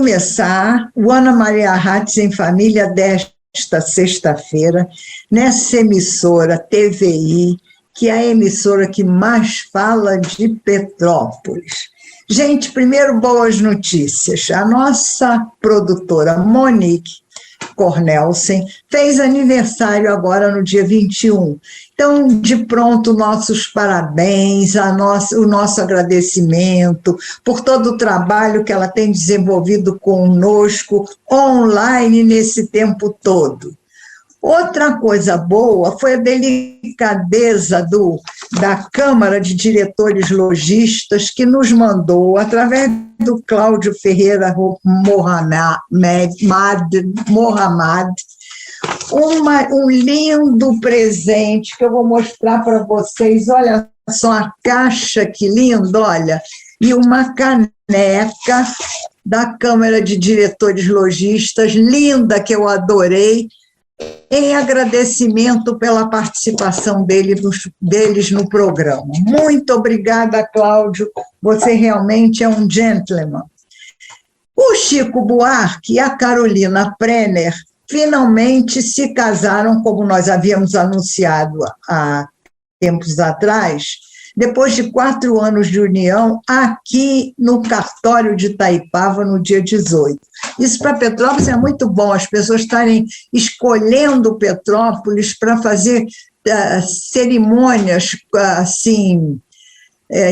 começar o Ana Maria Hatz em Família desta sexta-feira, nessa emissora TVI, que é a emissora que mais fala de Petrópolis. Gente, primeiro, boas notícias. A nossa produtora Monique Cornelsen fez aniversário agora no dia 21. Então, de pronto, nossos parabéns, o nosso agradecimento por todo o trabalho que ela tem desenvolvido conosco online nesse tempo todo. Outra coisa boa foi a delicadeza da Câmara de Diretores Lojistas, que nos mandou, através do Cláudio Ferreira Mohamed, um lindo presente que eu vou mostrar para vocês. Olha só a caixa, que lindo, olha, e uma caneca da Câmara de Diretores Lojistas, linda, que eu adorei, em agradecimento pela participação deles no programa. Muito obrigada, Cláudio, você realmente é um gentleman. O Chico Buarque e a Carolina Prener finalmente se casaram, como nós havíamos anunciado há tempos atrás, depois de 4 anos de união, aqui no cartório de Itaipava, no dia 18. Isso para Petrópolis é muito bom, as pessoas estarem escolhendo Petrópolis para fazer cerimônias assim,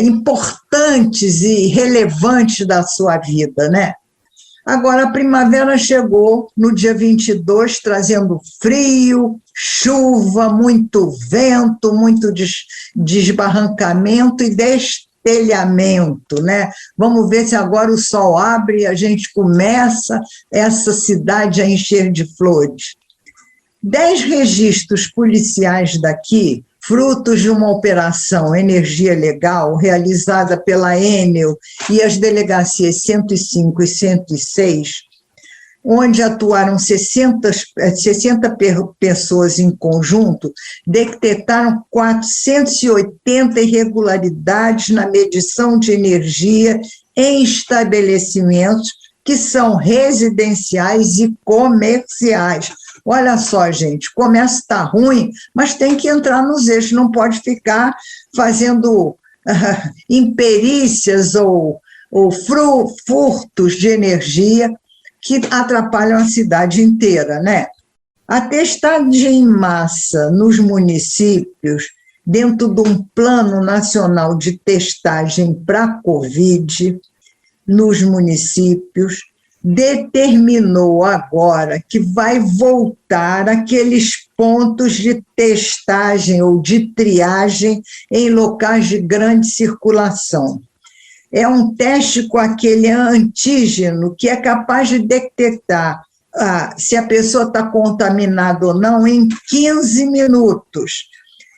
importantes e relevantes da sua vida, né? Agora, a primavera chegou no dia 22, trazendo frio, chuva, muito vento, muito desbarrancamento e destelhamento, né? Vamos ver se agora o sol abre e a gente começa essa cidade a encher de flores. 10 registros policiais daqui, frutos de uma operação Energia Legal, realizada pela Enel e as delegacias 105 e 106, onde atuaram 60 pessoas em conjunto, detectaram 480 irregularidades na medição de energia em estabelecimentos que são residenciais e comerciais. Olha só, gente, o comércio está ruim, mas tem que entrar nos eixos, não pode ficar fazendo imperícias ou furtos de energia que atrapalham a cidade inteira, né? A testagem em massa nos municípios, dentro de um plano nacional de testagem para Covid, nos municípios, determinou agora que vai voltar aqueles pontos de testagem ou de triagem em locais de grande circulação. É um teste com aquele antígeno que é capaz de detectar se a pessoa está contaminada ou não em 15 minutos.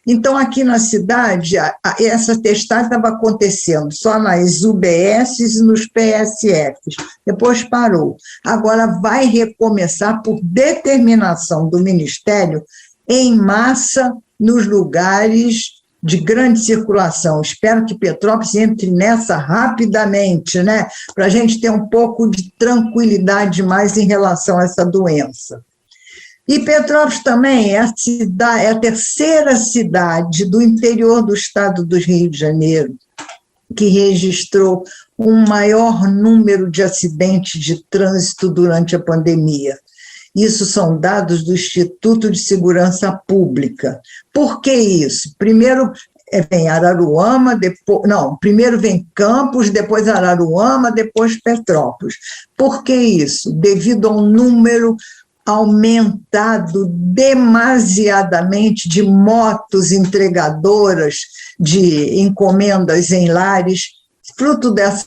Então, aqui na cidade, essa testagem estava acontecendo só nas UBSs e nos PSFs, depois parou. Agora vai recomeçar por determinação do Ministério em massa nos lugares de grande circulação. Espero que Petrópolis entre nessa rapidamente, né? Para a gente ter um pouco de tranquilidade mais em relação a essa doença. E Petrópolis também é a terceira cidade do interior do estado do Rio de Janeiro que registrou um maior número de acidentes de trânsito durante a pandemia. Isso são dados do Instituto de Segurança Pública. Por que isso? Primeiro vem Araruama, primeiro vem Campos, depois Araruama, depois Petrópolis. Por que isso? Devido a um número aumentado demasiadamente de motos entregadoras de encomendas em lares, fruto dessa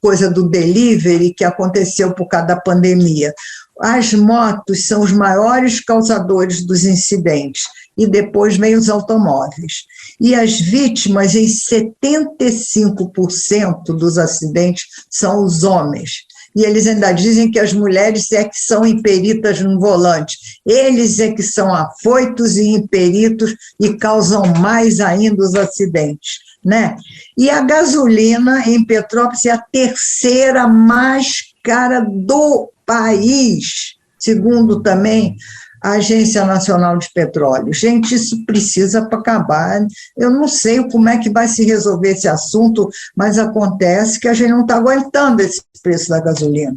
coisa do delivery que aconteceu por causa da pandemia. As motos são os maiores causadores dos incidentes, e depois vem os automóveis. E as vítimas, em 75% dos acidentes, são os homens. E eles ainda dizem que as mulheres é que são imperitas no volante. Eles é que são afoitos e imperitos e causam mais ainda os acidentes, né? E a gasolina em Petrópolis é a terceira mais cara do país, segundo também a Agência Nacional de Petróleo. Gente, isso precisa para acabar. Eu não sei como é que vai se resolver esse assunto, mas acontece que a gente não está aguentando esse preço da gasolina.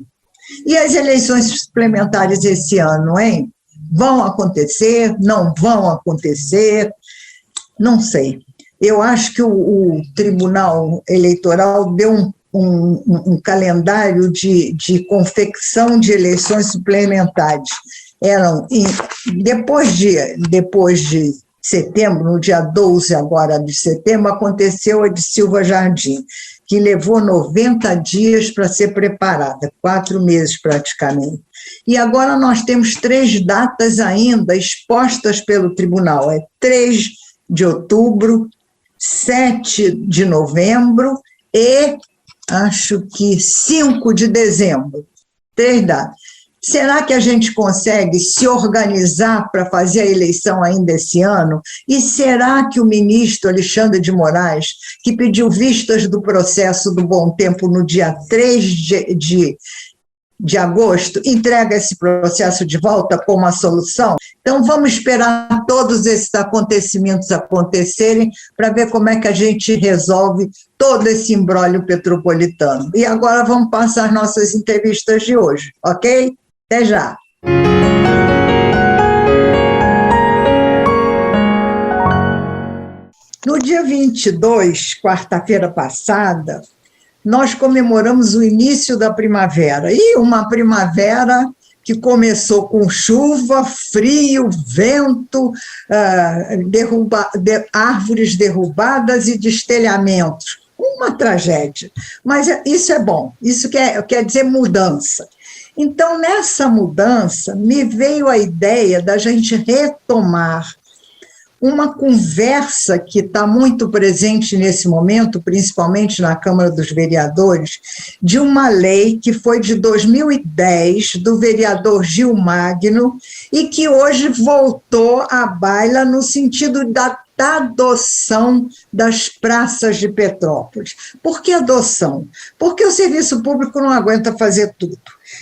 E as eleições suplementares esse ano, hein? Vão acontecer? Não vão acontecer? Não sei. Eu acho que o Tribunal Eleitoral deu um calendário de confecção de eleições suplementares. Eram, depois de setembro, no dia 12 agora de setembro, aconteceu a de Silva Jardim, que levou 90 dias para ser preparada, 4 meses praticamente. E agora nós temos 3 datas ainda expostas pelo tribunal, 3 de outubro, 7 de novembro e, acho que 5 de dezembro, 3 datas. Será que a gente consegue se organizar para fazer a eleição ainda esse ano? E será que o ministro Alexandre de Moraes, que pediu vistas do processo do Bom Tempo no dia 3 de agosto, entrega esse processo de volta como uma solução? Então, vamos esperar todos esses acontecimentos acontecerem para ver como é que a gente resolve todo esse imbróglio petropolitano. E agora vamos passar as nossas entrevistas de hoje, ok? Até já. No dia 22, quarta-feira passada, nós comemoramos o início da primavera. E uma primavera que começou com chuva, frio, vento, árvores derrubadas e destelhamentos. Uma tragédia. Mas isso é bom, isso quer dizer mudança. Então, nessa mudança, me veio a ideia da gente retomar uma conversa que está muito presente nesse momento, principalmente na Câmara dos Vereadores, de uma lei que foi de 2010, do vereador Gil Magno, e que hoje voltou à baila no sentido da adoção das praças de Petrópolis. Por que adoção? Porque o serviço público não aguenta fazer tudo.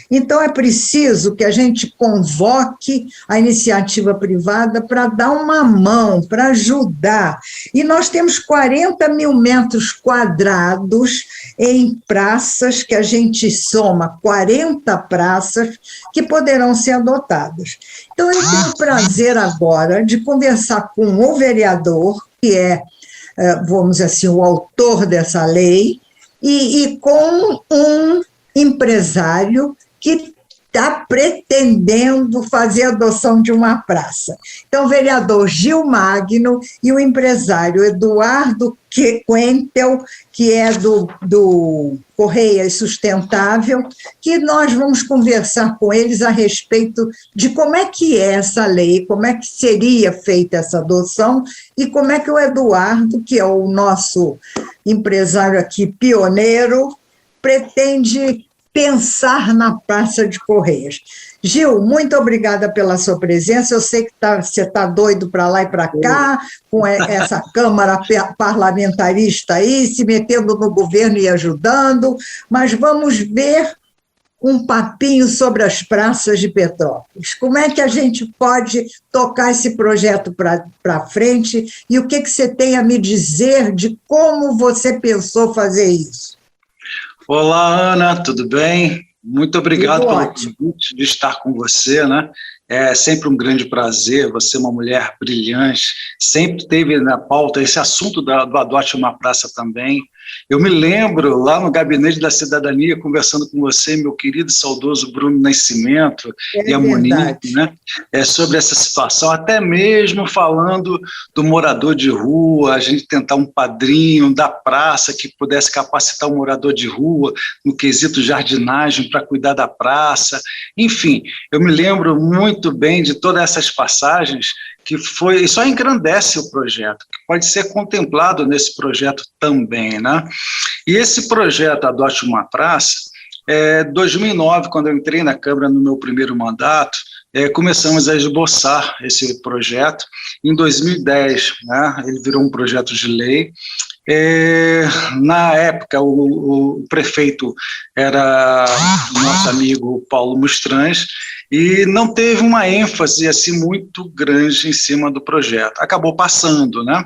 Então, é preciso que a gente convoque a iniciativa privada para dar uma mão, para ajudar. E nós temos 40 mil metros quadrados em praças, que a gente soma 40 praças que poderão ser adotadas. Então, eu tenho o prazer agora de conversar com o vereador, que é, vamos dizer assim, o autor dessa lei, e com um empresário que está pretendendo fazer a adoção de uma praça. Então, o vereador Gil Magno e o empresário Eduardo Quentel, que é do Correias Sustentável, que nós vamos conversar com eles a respeito de como é que é essa lei, como é que seria feita essa adoção e como é que o Eduardo, que é o nosso empresário aqui pioneiro, pretende pensar na Praça de Correias. Gil, muito obrigada pela sua presença. Eu sei que você está doido para lá e para cá, com essa Câmara parlamentarista aí, se metendo no governo e ajudando, mas vamos ver um papinho sobre as praças de Petrópolis. Como é que a gente pode tocar esse projeto para frente e o que você tem a me dizer de como você pensou fazer isso? Olá, Ana, tudo bem? Muito obrigado pelo convite de estar com você, né? É sempre um grande prazer, você é uma mulher brilhante, sempre teve na pauta esse assunto do Adote uma Praça também. Eu me lembro, lá no Gabinete da Cidadania, conversando com você, meu querido e saudoso Bruno Nascimento e a Monique, né? Sobre essa situação, até mesmo falando do morador de rua, a gente tentar um padrinho da praça que pudesse capacitar o morador de rua no quesito jardinagem para cuidar da praça. Enfim, eu me lembro muito bem de todas essas passagens que foi, só engrandece o projeto, que pode ser contemplado nesse projeto também, né? E esse projeto Adote uma Praça, 2009, quando eu entrei na Câmara no meu primeiro mandato, começamos a esboçar esse projeto. Em 2010, né, ele virou um projeto de lei, Na época, o prefeito era o nosso amigo Paulo Mustrans, e não teve uma ênfase assim muito grande em cima do projeto. Acabou passando, né?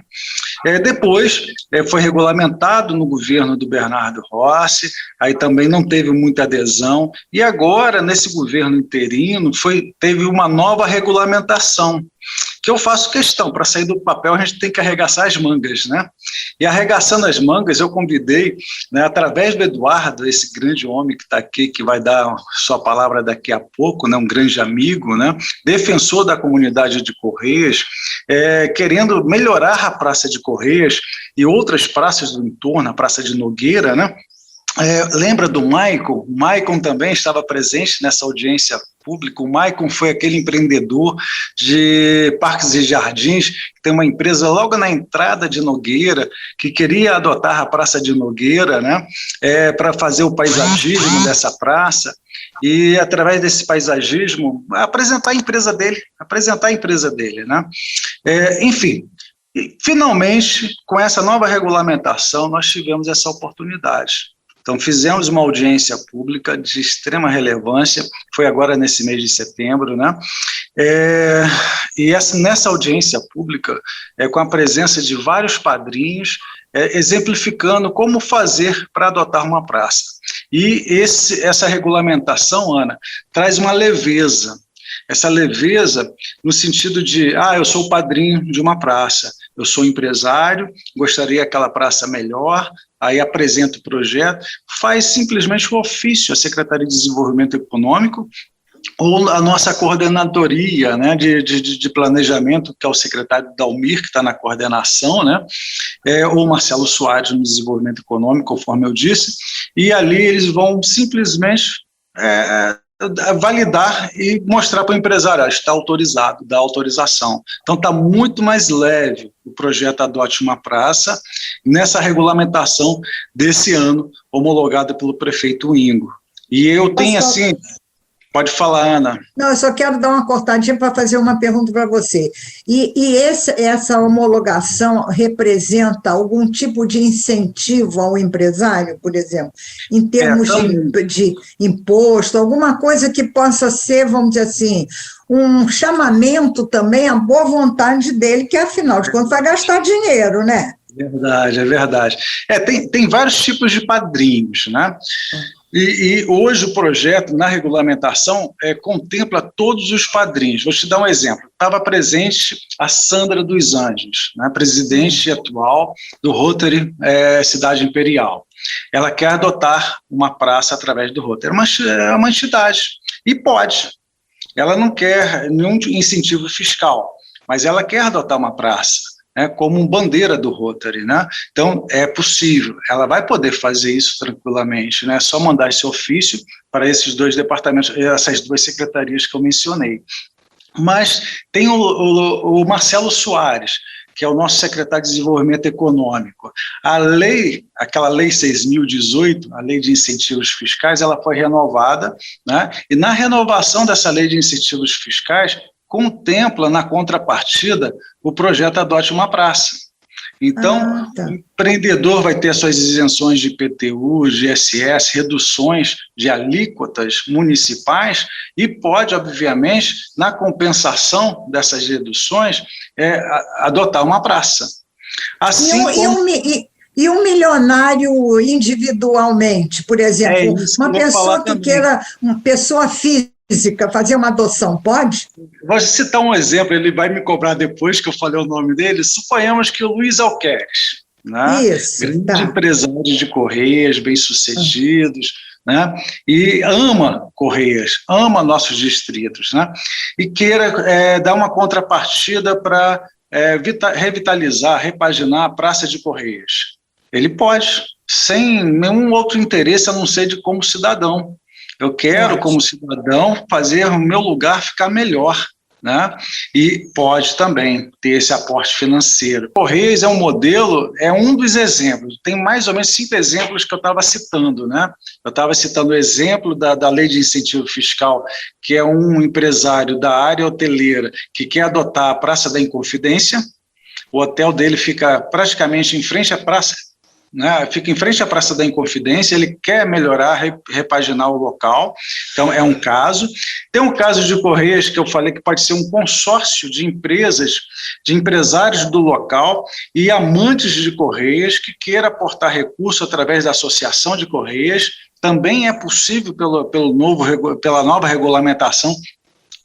Depois foi regulamentado no governo do Bernardo Rossi, aí também não teve muita adesão, e agora, nesse governo interino, teve uma nova regulamentação, que eu faço questão, para sair do papel a gente tem que arregaçar as mangas, né? E arregaçando as mangas, eu convidei, né, através do Eduardo, esse grande homem que está aqui, que vai dar sua palavra daqui a pouco, né, um grande amigo, né, defensor da comunidade de Correias, querendo melhorar a Praça de Correias e outras praças do entorno, a Praça de Nogueira, né? Lembra do Maicon? O Maicon também estava presente nessa audiência pública. O Maicon foi aquele empreendedor de parques e jardins, que tem uma empresa logo na entrada de Nogueira, que queria adotar a Praça de Nogueira, né, para fazer o paisagismo dessa praça, e através desse paisagismo apresentar a empresa dele, né? Enfim, finalmente, com essa nova regulamentação, nós tivemos essa oportunidade. Então, fizemos uma audiência pública de extrema relevância, foi agora nesse mês de setembro, né? Nessa audiência pública, com a presença de vários padrinhos, exemplificando como fazer para adotar uma praça. E essa regulamentação, Ana, traz uma leveza. Essa leveza no sentido de, eu sou o padrinho de uma praça, eu sou empresário, gostaria aquela praça melhor, aí apresenta o projeto, faz simplesmente o ofício à Secretaria de Desenvolvimento Econômico, ou a nossa coordenadoria, né, de planejamento, que é o secretário Dalmir, que está na coordenação, né, ou Marcelo Soares no Desenvolvimento Econômico, conforme eu disse, e ali eles vão simplesmente validar e mostrar para o empresário, está autorizado, dá autorização. Então está muito mais leve o projeto Adote uma Praça, nessa regulamentação desse ano, homologada pelo prefeito Ingo. E eu tenho assim... Pode falar, Ana. Não, eu só quero dar uma cortadinha para fazer uma pergunta para você. Essa homologação representa algum tipo de incentivo ao empresário, por exemplo, em termos de imposto, alguma coisa que possa ser, vamos dizer assim, um chamamento também à boa vontade dele, que afinal de contas vai gastar dinheiro, né? É verdade. Tem vários tipos de padrinhos, né? E hoje o projeto, na regulamentação, contempla todos os padrinhos. Vou te dar um exemplo. Estava presente a Sandra dos Anjos, né, presidente atual do Rotary Cidade Imperial. Ela quer adotar uma praça através do Rotary. É uma entidade, e pode. Ela não quer nenhum incentivo fiscal, mas ela quer adotar uma praça, como bandeira do Rotary, né? Então, é possível, ela vai poder fazer isso tranquilamente, né? É só mandar esse ofício para esses dois departamentos, essas duas secretarias que eu mencionei. Mas tem o Marcelo Soares, que é o nosso secretário de Desenvolvimento Econômico. A lei, aquela lei 6.018, a lei de incentivos fiscais, ela foi renovada, né? E na renovação dessa lei de incentivos fiscais, contempla na contrapartida o projeto Adote uma Praça. Então, o empreendedor vai ter suas isenções de IPTU, de ISS, reduções de alíquotas municipais e pode, obviamente, na compensação dessas reduções, adotar uma praça. Assim E um milionário individualmente, por exemplo, uma pessoa que queira, uma pessoa física, fazer uma adoção, pode? Vou citar um exemplo, ele vai me cobrar depois que eu falei o nome dele. Suponhamos que o Luiz Alqueires, né? Grande empresário de Correias, bem-sucedidos, né? E ama Correias, ama nossos distritos, né? E queira dar uma contrapartida para revitalizar, repaginar a Praça de Correias. Ele pode, sem nenhum outro interesse a não ser de como cidadão. Eu quero, como cidadão, fazer o meu lugar ficar melhor, né? E pode também ter esse aporte financeiro. Correios é um modelo, é um dos exemplos. Tem mais ou menos 5 exemplos que eu estava citando, né? Eu estava citando o exemplo da lei de incentivo fiscal, que é um empresário da área hoteleira que quer adotar a Praça da Inconfidência. o hotel dele fica praticamente em frente à praça, né? Fica em frente à Praça da Inconfidência, ele quer melhorar, repaginar o local, então é um caso. Tem um caso de Correias que eu falei que pode ser um consórcio de empresas, de empresários do local e amantes de Correias que queira aportar recurso através da Associação de Correias. Também é possível, pela nova regulamentação,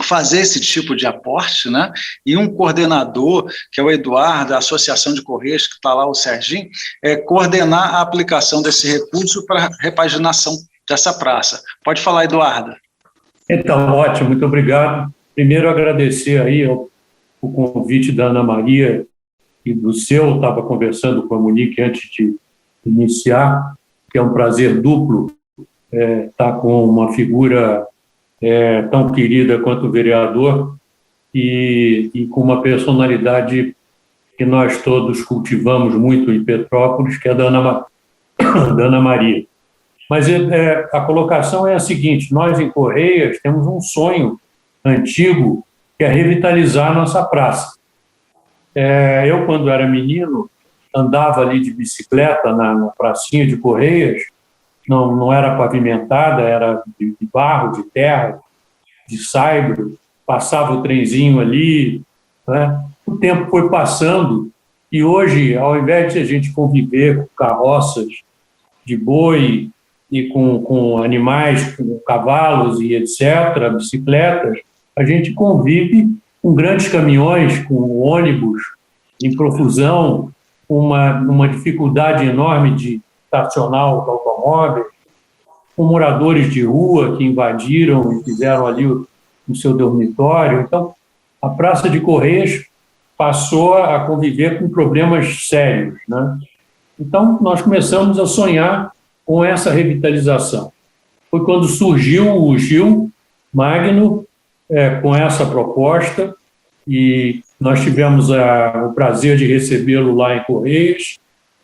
fazer esse tipo de aporte, né? E um coordenador, que é o Eduardo, da Associação de Correios, que está lá, o Serginho, coordenar a aplicação desse recurso para repaginação dessa praça. Pode falar, Eduardo. Então, ótimo, muito obrigado. Primeiro, agradecer aí o convite da Ana Maria e do seu, estava conversando com a Monique antes de iniciar, que é um prazer duplo estar com uma figura tão querida quanto o vereador e com uma personalidade que nós todos cultivamos muito em Petrópolis, que é a da Ana Maria. Mas a colocação é a seguinte: nós em Correias temos um sonho antigo, que é revitalizar a nossa praça. Eu, quando era menino, andava ali de bicicleta na pracinha de Correias. Não era pavimentada, era de barro, de terra, de saibro, passava o trenzinho ali, né? O tempo foi passando e hoje, ao invés de a gente conviver com carroças de boi e com animais, com cavalos e etc., bicicletas, a gente convive com grandes caminhões, com ônibus em profusão, uma dificuldade enorme de estacionar o automóvel, com moradores de rua que invadiram e fizeram ali o seu dormitório. Então, a Praça de Correias passou a conviver com problemas sérios, né? Então, nós começamos a sonhar com essa revitalização. Foi quando surgiu o Gil Magno com essa proposta, e nós tivemos o prazer de recebê-lo lá em Correias.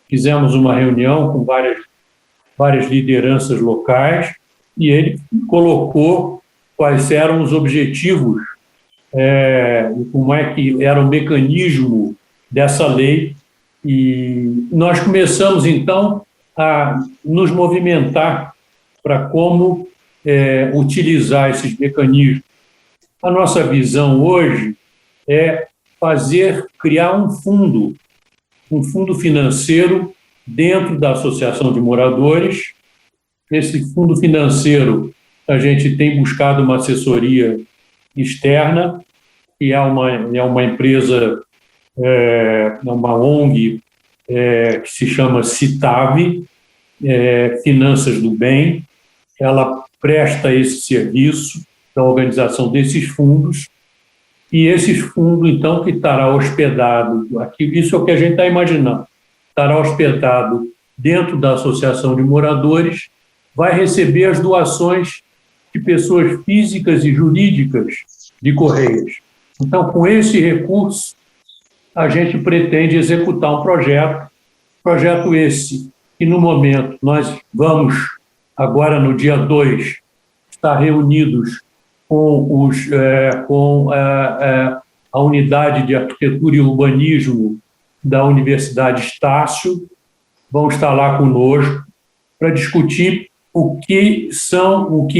Fizemos uma reunião com várias lideranças locais e ele colocou quais eram os objetivos e como é que era o mecanismo dessa lei. E nós começamos, então, a nos movimentar para como utilizar esses mecanismos. A nossa visão hoje é criar um fundo financeiro dentro da Associação de Moradores. Esse fundo financeiro, a gente tem buscado uma assessoria externa, que é uma empresa, uma ONG, que se chama Citave, Finanças do Bem. Ela presta esse serviço da organização desses fundos, e esses fundos, então, que estará hospedado aqui, isso é o que a gente está imaginando, estará hospedado dentro da Associação de Moradores, vai receber as doações de pessoas físicas e jurídicas de Correias. Então, com esse recurso, a gente pretende executar um projeto esse, que no momento nós vamos, agora no dia 2, estar reunidos com a Unidade de Arquitetura e Urbanismo da Universidade Estácio, vão estar lá conosco para discutir o que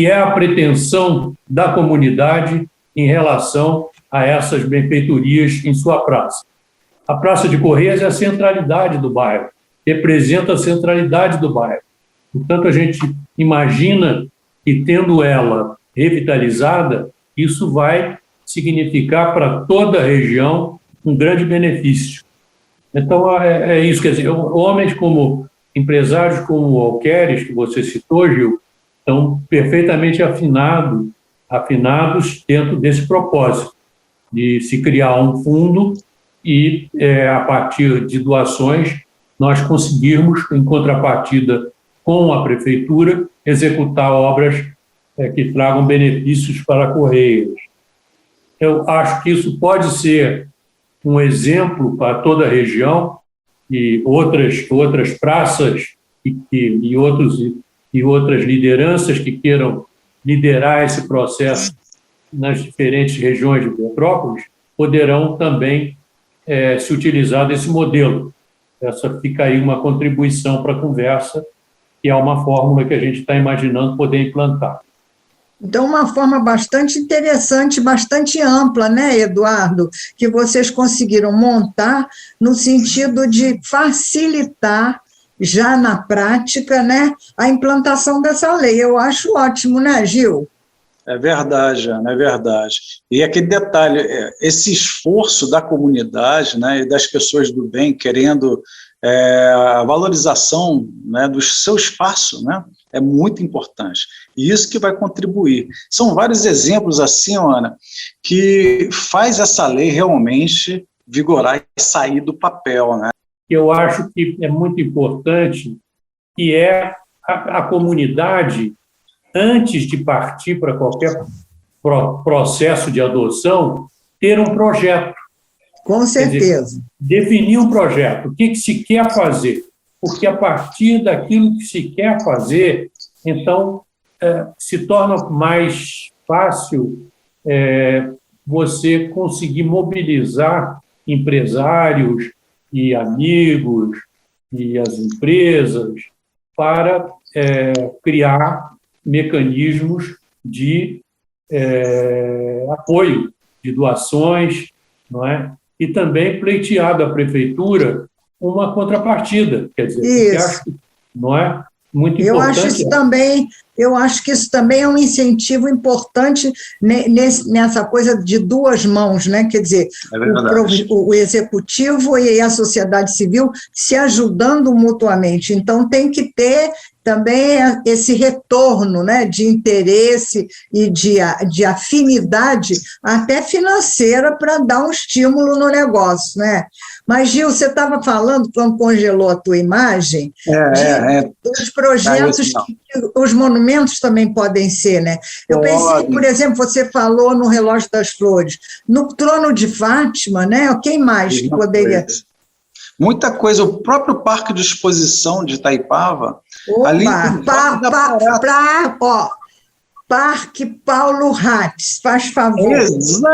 é a pretensão da comunidade em relação a essas benfeitorias em sua praça. A Praça de Correias é a centralidade do bairro, representa a centralidade do bairro. Portanto, a gente imagina que, tendo ela revitalizada, isso vai significar para toda a região um grande benefício. Então, é isso, quer dizer, homens como empresários como o Alqueires, que você citou, Gil, estão perfeitamente afinados dentro desse propósito, de se criar um fundo e, a partir de doações, nós conseguirmos, em contrapartida com a Prefeitura, executar obras que tragam benefícios para Correias. Eu acho que isso pode ser um exemplo para toda a região, e outras praças e outras lideranças que queiram liderar esse processo nas diferentes regiões de Petrópolis poderão também se utilizar desse modelo. Essa fica aí uma contribuição para a conversa, que é uma fórmula que a gente está imaginando poder implantar. Então, uma forma bastante interessante, bastante ampla, né, Eduardo, que vocês conseguiram montar no sentido de facilitar, já na prática, né, a implantação dessa lei. Eu acho ótimo, né, Gil? É verdade, Ana, é verdade. E aquele detalhe, esse esforço da comunidade, né, e das pessoas do bem querendo a valorização, né, do seu espaço, né, é muito importante. E isso que vai contribuir. São vários exemplos assim, Ana, que faz essa lei realmente vigorar e sair do papel, né? Eu acho que é muito importante que a comunidade, antes de partir para qualquer processo de adoção, ter um projeto. Com certeza. Definir um projeto, o que se quer fazer, porque a partir daquilo que se quer fazer, então, se torna mais fácil você conseguir mobilizar empresários e amigos e as empresas para criar mecanismos de apoio, de doações, não é? E também pleitear da prefeitura uma contrapartida, quer dizer, acho que, não é? Muito importante. Eu acho que isso também é um incentivo importante nessa coisa de duas mãos, né? Quer dizer, o executivo e a sociedade civil se ajudando mutuamente. Então, tem que ter também esse retorno, né, de interesse e de afinidade, até financeira, para dar um estímulo no negócio, né? Mas, Gil, você estava falando, quando congelou a tua imagem, dos projetos que os monumentos também podem ser, né? Eu pensei, por exemplo, você falou no Relógio das Flores, no Trono de Fátima, né? Quem mais que poderia... Muita coisa, o próprio Parque de Exposição de Itaipava, Parque Paulo Ratz, faz favor. Exatamente!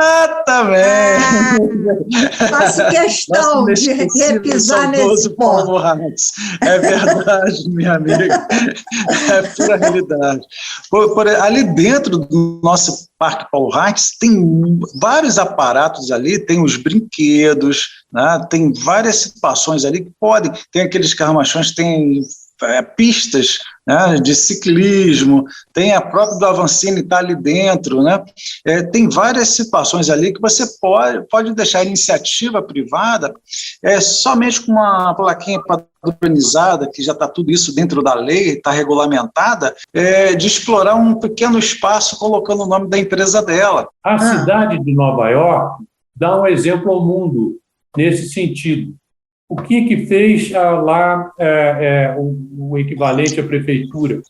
Faço questão de repisar nesse ponto. Paulo Ratz. É verdade, minha amiga. É pura realidade. Ali dentro do nosso Parque Paulo Ratz tem vários aparatos ali, tem os brinquedos, né? Tem várias situações ali que podem, tem aqueles carro-machões, tem pistas, né, de ciclismo, tem a própria do Avancini está ali dentro, né? Tem várias situações ali que você pode deixar a iniciativa privada somente com uma plaquinha padronizada, que já está tudo isso dentro da lei, está regulamentada, de explorar um pequeno espaço colocando o nome da empresa dela. A cidade de Nova York dá um exemplo ao mundo nesse sentido. O que fez lá o equivalente à prefeitura?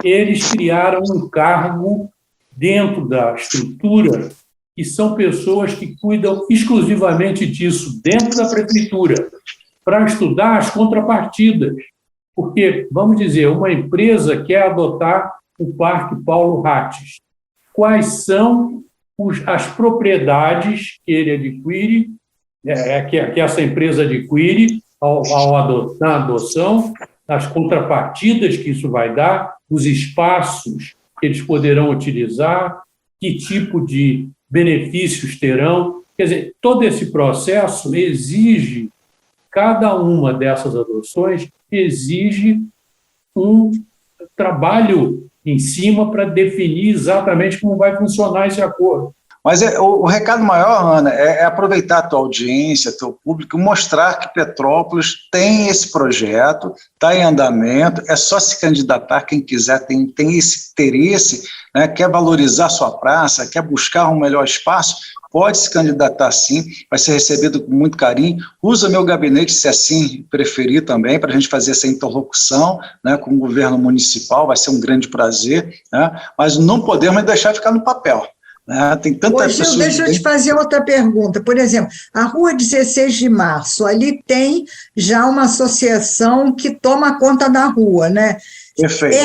Eles criaram um cargo dentro da estrutura e são pessoas que cuidam exclusivamente disso, dentro da prefeitura, para estudar as contrapartidas. Porque, vamos dizer, uma empresa quer adotar o Parque Paulo Ratz. Quais são as propriedades que ele adquire, que essa empresa adquire na adoção, as contrapartidas que isso vai dar, os espaços que eles poderão utilizar, que tipo de benefícios terão. Quer dizer, todo esse processo exige, cada uma dessas adoções exige um trabalho em cima para definir exatamente como vai funcionar esse acordo. Mas o recado maior, Ana, é aproveitar a tua audiência, teu público, mostrar que Petrópolis tem esse projeto, está em andamento, é só se candidatar quem quiser, tem esse interesse, né, quer valorizar sua praça, quer buscar um melhor espaço, pode se candidatar sim, vai ser recebido com muito carinho. Usa meu gabinete, se assim preferir também, para a gente fazer essa interlocução, né, com o governo municipal, vai ser um grande prazer, né, mas não podemos deixar ficar no papel. Tem tantas pessoas. Deixa eu te fazer outra pergunta. Por exemplo, a Rua 16 de Março, ali tem já uma associação que toma conta da rua, né? Perfeito.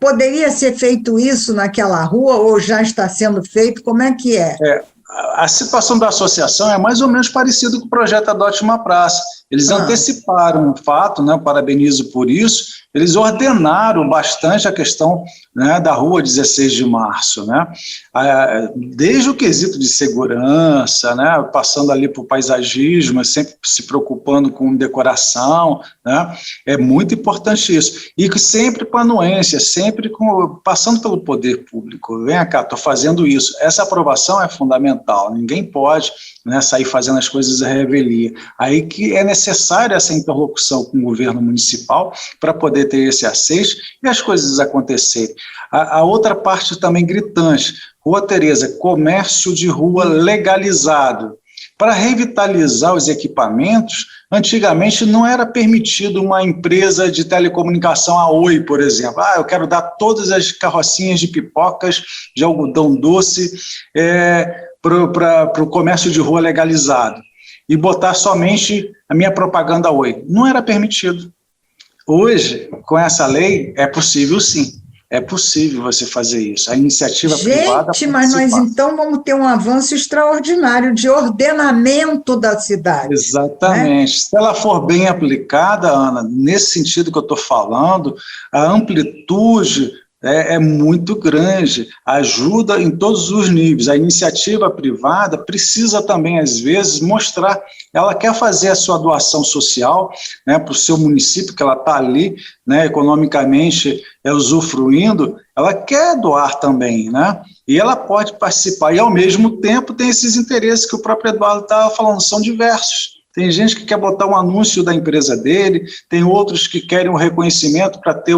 Poderia ser feito isso naquela rua ou já está sendo feito? Como é que é? a situação da associação é mais ou menos parecida com o projeto Adote uma Praça. Eles anteciparam o fato, né, parabenizo por isso, eles ordenaram bastante a questão, né, da Rua 16 de Março, né, desde o quesito de segurança, né, passando ali por paisagismo, sempre se preocupando com decoração, né, é muito importante isso, e sempre com anuência, sempre passando pelo poder público, vem cá, estou fazendo isso, essa aprovação é fundamental, ninguém pode, né, sair fazendo as coisas à revelia, aí que é necessária essa interlocução com o governo municipal para poder ter esse aceite e as coisas acontecerem. A outra parte também gritante, Rua Tereza, comércio de rua legalizado. Para revitalizar os equipamentos, antigamente não era permitido uma empresa de telecomunicação, a Oi, por exemplo. Eu quero dar todas as carrocinhas de pipocas de algodão doce para o comércio de rua legalizado e botar somente a minha propaganda Oi. Não era permitido. Hoje, com essa lei, é possível sim. É possível você fazer isso. A iniciativa privada... Gente, mas nós então vamos ter um avanço extraordinário de ordenamento da cidade. Exatamente. Né? Se ela for bem aplicada, Ana, nesse sentido que eu estou falando, a amplitude é muito grande, ajuda em todos os níveis. A iniciativa privada precisa também, às vezes, mostrar, ela quer fazer a sua doação social, né, para o seu município, que ela está ali, né, economicamente usufruindo, ela quer doar também, né, e ela pode participar, e ao mesmo tempo tem esses interesses que o próprio Eduardo estava falando, são diversos. Tem gente que quer botar um anúncio da empresa dele, tem outros que querem um reconhecimento para ter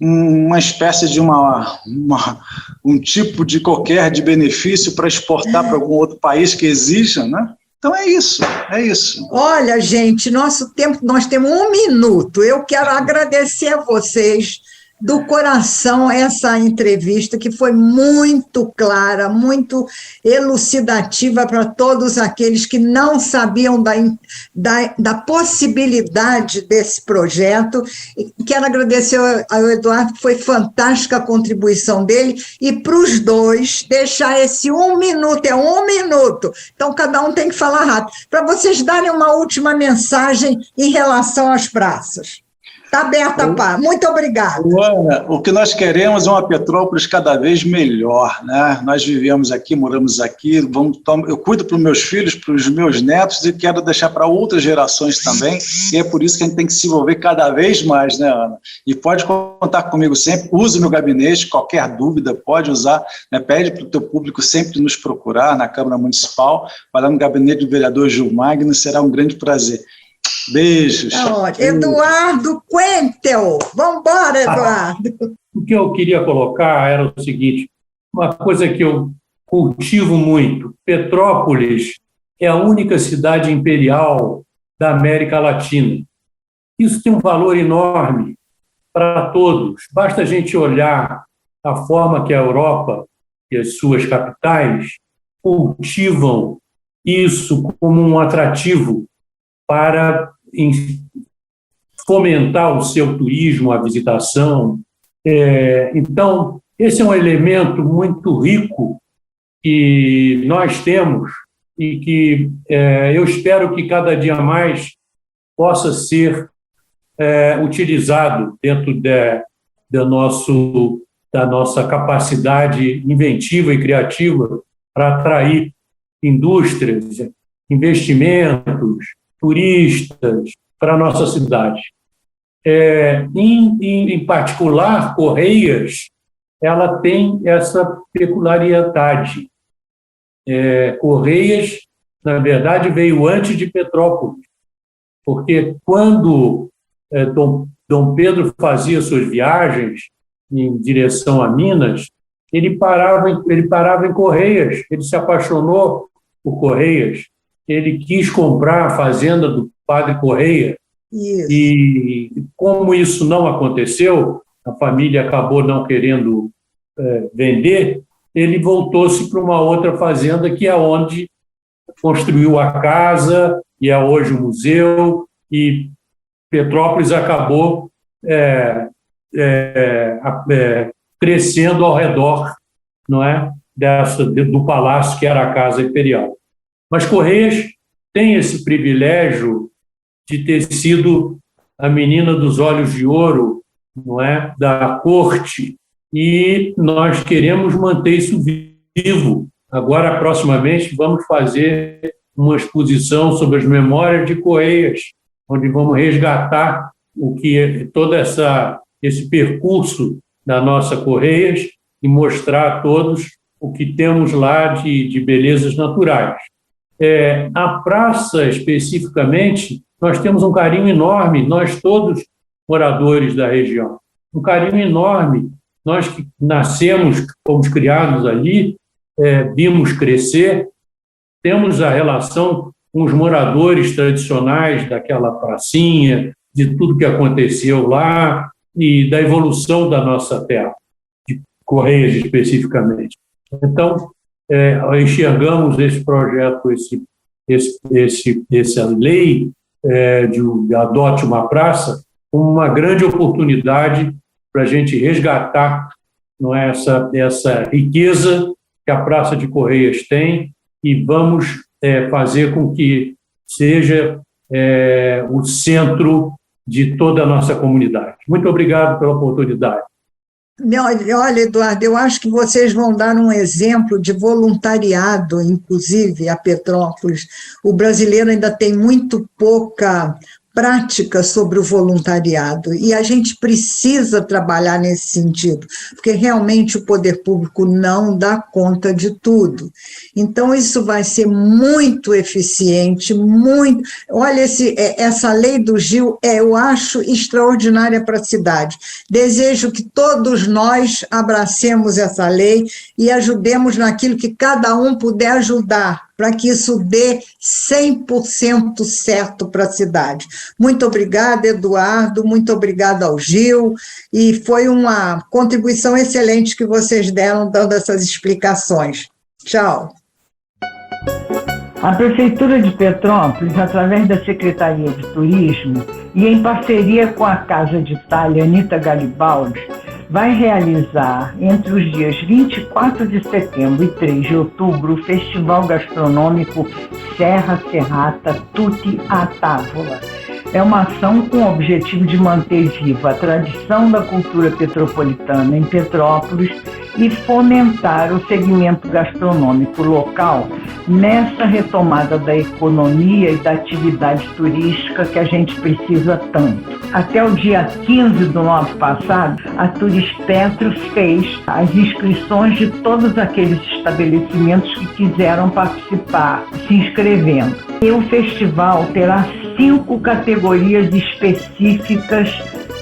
uma espécie de um tipo de qualquer de benefício para exportar para algum outro país que exija, né? Então é isso, é isso. Olha, gente, nosso tempo, nós temos 1 minuto. Eu quero agradecer a vocês do coração essa entrevista, que foi muito clara, muito elucidativa para todos aqueles que não sabiam da possibilidade desse projeto. E quero agradecer ao Eduardo, que foi fantástica a contribuição dele, e para os dois, deixar esse 1 minuto, é 1 minuto, então cada um tem que falar rápido, para vocês darem uma última mensagem em relação às praças. Está aberta, pá. Muito obrigada. Ana, o que nós queremos é uma Petrópolis cada vez melhor, né? Nós vivemos aqui, moramos aqui, eu cuido para os meus filhos, para os meus netos, e quero deixar para outras gerações também, e é por isso que a gente tem que se envolver cada vez mais, né, Ana? E pode contar comigo sempre, use o meu gabinete, qualquer dúvida pode usar, né? Pede para o teu público sempre nos procurar na Câmara Municipal, vai lá no gabinete do vereador Gil Magno, será um grande prazer. Beijos. Tá, Eduardo Quentel. Vamos embora, Eduardo. O que eu queria colocar era o seguinte, uma coisa que eu cultivo muito. Petrópolis é a única cidade imperial da América Latina. Isso tem um valor enorme para todos. Basta a gente olhar a forma que a Europa e as suas capitais cultivam isso como um atrativo para fomentar o seu turismo, a visitação. Então, esse é um elemento muito rico que nós temos e que eu espero que cada dia mais possa ser utilizado dentro da nossa capacidade inventiva e criativa para atrair indústrias, investimentos, turistas para a nossa cidade. Em particular, Correias, ela tem essa peculiaridade. Correias, na verdade, veio antes de Petrópolis, porque quando Dom Pedro fazia suas viagens em direção a Minas, ele parava em Correias, ele se apaixonou por Correias, ele quis comprar a fazenda do Padre Correia. Isso. E como isso não aconteceu, a família acabou não querendo vender, ele voltou-se para uma outra fazenda, que é onde construiu a casa, e é hoje o museu, e Petrópolis acabou crescendo ao redor, não é? do palácio que era a Casa Imperial. Mas Correias tem esse privilégio de ter sido a menina dos olhos de ouro, não é, da corte, e nós queremos manter isso vivo. Agora, proximamente, vamos fazer uma exposição sobre as memórias de Correias, onde vamos resgatar todo esse percurso da nossa Correias e mostrar a todos o que temos lá de belezas naturais. A praça, especificamente, nós temos um carinho enorme, nós todos moradores da região, um carinho enorme. Nós que nascemos, fomos criados ali, vimos crescer, temos a relação com os moradores tradicionais daquela pracinha, de tudo que aconteceu lá e da evolução da nossa terra, de Correias especificamente. Então, enxergamos esse projeto, essa lei de Adote uma Praça, como uma grande oportunidade para a gente resgatar, não é, essa riqueza que a Praça de Correias tem e vamos fazer com que seja o centro de toda a nossa comunidade. Muito obrigado pela oportunidade. Olha, Eduardo, eu acho que vocês vão dar um exemplo de voluntariado, inclusive, a Petrópolis. O brasileiro ainda tem muito pouca prática sobre o voluntariado, e a gente precisa trabalhar nesse sentido, porque realmente o poder público não dá conta de tudo. Então, isso vai ser muito eficiente, muito... Olha, essa lei do Gil, eu acho extraordinária para a cidade. Desejo que todos nós abracemos essa lei e ajudemos naquilo que cada um puder ajudar, para que isso dê 100% certo para a cidade. Muito obrigada, Eduardo, muito obrigada ao Gil, e foi uma contribuição excelente que vocês deram dando essas explicações. Tchau. A Prefeitura de Petrópolis, através da Secretaria de Turismo e em parceria com a Casa de Itália Anita Garibaldi, vai realizar entre os dias 24 de setembro e 3 de outubro o Festival Gastronômico Serra Serrata Tutti a Tavola. É uma ação com o objetivo de manter viva a tradição da cultura petropolitana em Petrópolis e fomentar o segmento gastronômico local nessa retomada da economia e da atividade turística que a gente precisa tanto. Até o dia 15 do ano passado, a Turispetro fez as inscrições de todos aqueles estabelecimentos que quiseram participar, se inscrevendo. E o festival terá 5 categorias específicas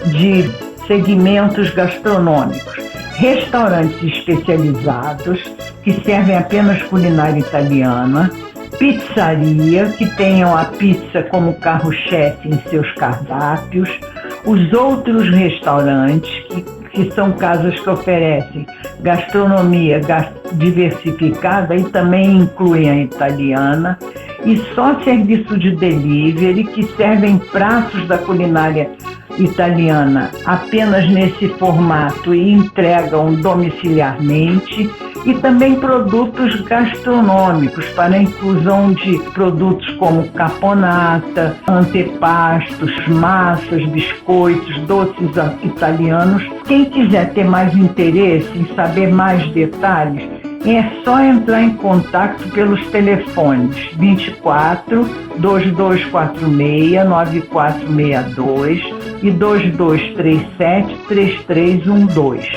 de segmentos gastronômicos. Restaurantes especializados, que servem apenas culinária italiana, pizzaria, que tenham a pizza como carro-chefe em seus cardápios, os outros restaurantes, que são casas que oferecem gastronomia diversificada e também incluem a italiana, e só serviço de delivery, que servem pratos da culinária italiana apenas nesse formato e entregam domiciliarmente, e também produtos gastronômicos para a inclusão de produtos como caponata, antepastos, massas, biscoitos, doces italianos. Quem quiser ter mais interesse em saber mais detalhes, é só entrar em contato pelos telefones 24 2246 9462 e 2237 3312.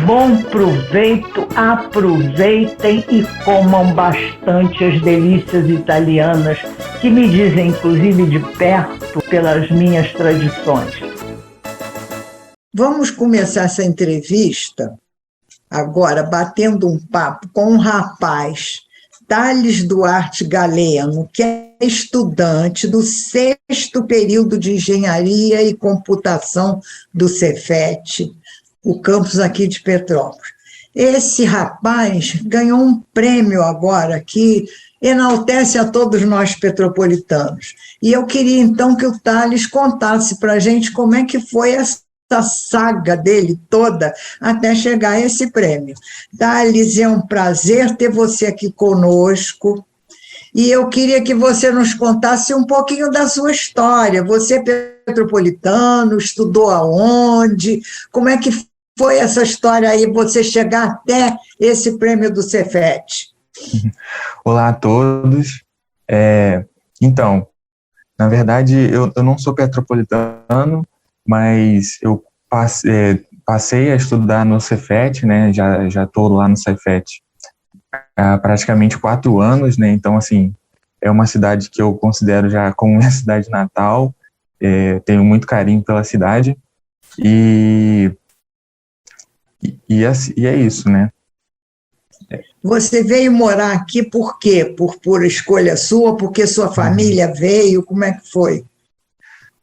Bom proveito, aproveitem e comam bastante as delícias italianas que me dizem, inclusive, de perto pelas minhas tradições. Vamos começar essa entrevista agora batendo um papo com um rapaz, Thales Duarte Galeno, que é estudante do 6º período de Engenharia e Computação do Cefet, o campus aqui de Petrópolis. Esse rapaz ganhou um prêmio agora que enaltece a todos nós petropolitanos. E eu queria, então, que o Thales contasse para a gente como é que foi essa saga dele toda até chegar a esse prêmio. Thales, é um prazer ter você aqui conosco. E eu queria que você nos contasse um pouquinho da sua história. Você é petropolitano, estudou aonde? Como é que foi essa história aí, você chegar até esse prêmio do Cefet? Olá a todos. Então, na verdade, eu não sou petropolitano, mas eu passei a estudar no Cefet, né? Já estou lá no Cefet há praticamente 4 anos, né? Então, assim, é uma cidade que eu considero já como minha cidade natal. Tenho muito carinho pela cidade e é isso, né? Você veio morar aqui por quê? Por escolha sua? Porque sua família veio? Como é que foi?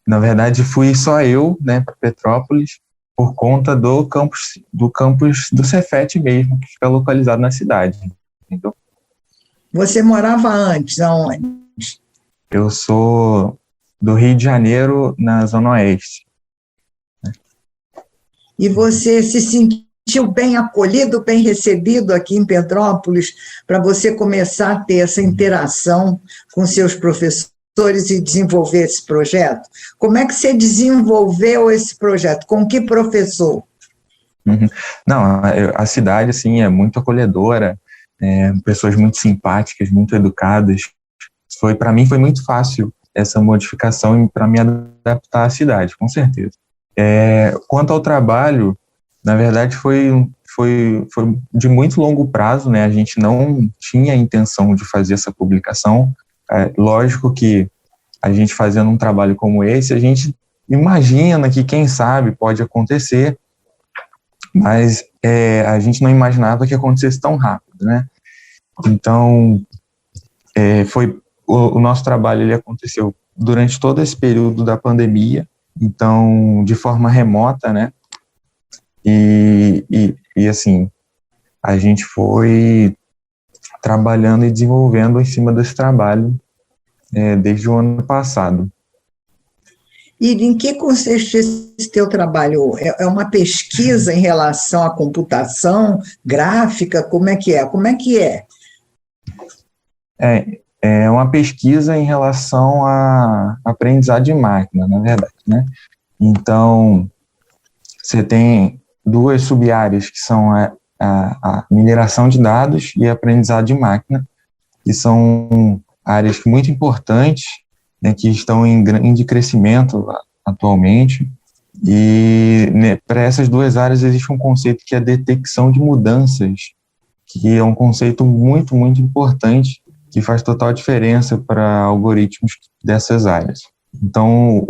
Na verdade, fui só eu, né, para Petrópolis, por conta do campus do Cefet mesmo, que fica localizado na cidade. Entendeu? Você morava antes, aonde? Eu sou do Rio de Janeiro, na Zona Oeste. E você se sentiu bem acolhido, bem recebido aqui em Petrópolis, para você começar a ter essa interação com seus professores e desenvolver esse projeto? Como é que você desenvolveu esse projeto? Com que professor? Não, a cidade, assim, é muito acolhedora, pessoas muito simpáticas, muito educadas. Para mim foi muito fácil essa modificação para me adaptar à cidade, com certeza. Quanto ao trabalho, na verdade foi de muito longo prazo, né? A gente não tinha a intenção de fazer essa publicação. Lógico que a gente fazendo um trabalho como esse, a gente imagina que, quem sabe, pode acontecer, mas a gente não imaginava que acontecesse tão rápido, né? Então, o nosso trabalho ele aconteceu durante todo esse período da pandemia, então, de forma remota, né? E assim, a gente foi trabalhando e desenvolvendo em cima desse trabalho desde o ano passado. E em que consiste esse teu trabalho? É uma pesquisa em relação à computação gráfica? Como é que é? Como é que é? É uma pesquisa em relação à aprendizagem de máquina, na verdade, né? Então, você tem 2 sub-áreas que são a mineração de dados e a aprendizado de máquina, que são áreas muito importantes, né, que estão em crescimento atualmente, e né, para essas 2 áreas existe um conceito que é a detecção de mudanças, que é um conceito muito, muito importante, que faz total diferença para algoritmos dessas áreas. Então,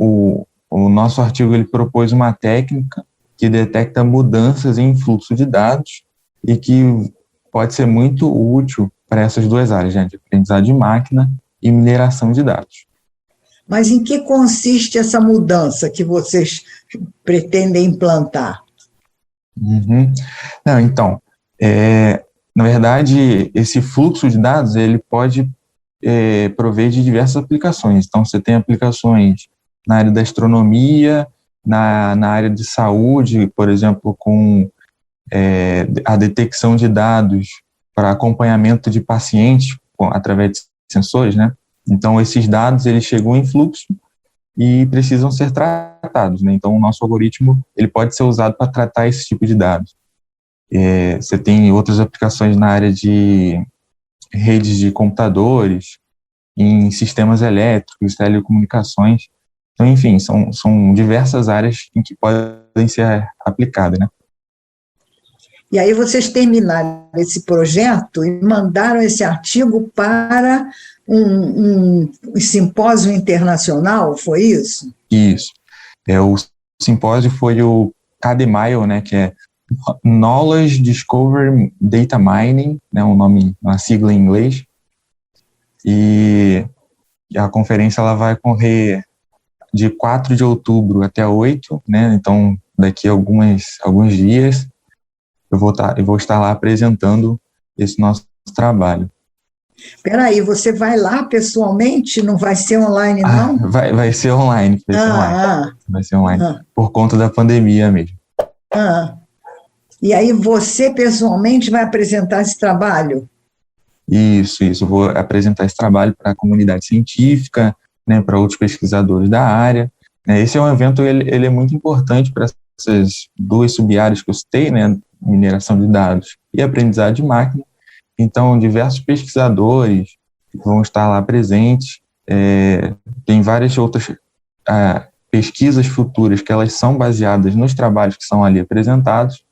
o nosso artigo ele propôs uma técnica que detecta mudanças em fluxo de dados e que pode ser muito útil para essas 2 áreas, né, de aprendizado de máquina e mineração de dados. Mas em que consiste essa mudança que vocês pretendem implantar? Não, então, na verdade, esse fluxo de dados ele pode prover de diversas aplicações. Então, você tem aplicações na área da astronomia, na área de saúde, por exemplo, com a detecção de dados para acompanhamento de pacientes através de sensores, né? Então, esses dados, eles chegam em fluxo e precisam ser tratados, né? Então, o nosso algoritmo, ele pode ser usado para tratar esse tipo de dados. Você tem outras aplicações na área de redes de computadores, em sistemas elétricos, telecomunicações. Então, enfim, são diversas áreas em que podem ser aplicadas, né? E aí vocês terminaram esse projeto e mandaram esse artigo para um simpósio internacional, foi isso? Isso. O simpósio foi o CADEMILE, né, que é Knowledge Discovery Data Mining, né, uma sigla em inglês, e a conferência ela vai ocorrer de 4 de outubro até 8, né, então daqui a alguns dias eu vou estar lá apresentando esse nosso trabalho. Espera aí, você vai lá pessoalmente? Não vai ser online, não? Vai ser online. Vai ser online. Por conta da pandemia mesmo. E aí você pessoalmente vai apresentar esse trabalho? Isso. Eu vou apresentar esse trabalho para a comunidade científica, né, para outros pesquisadores da área. Esse é um evento, ele é muito importante para essas duas sub-áreas que eu citei, né, mineração de dados e aprendizado de máquina. Então, diversos pesquisadores vão estar lá presentes. Tem várias outras pesquisas futuras que elas são baseadas nos trabalhos que são ali apresentados.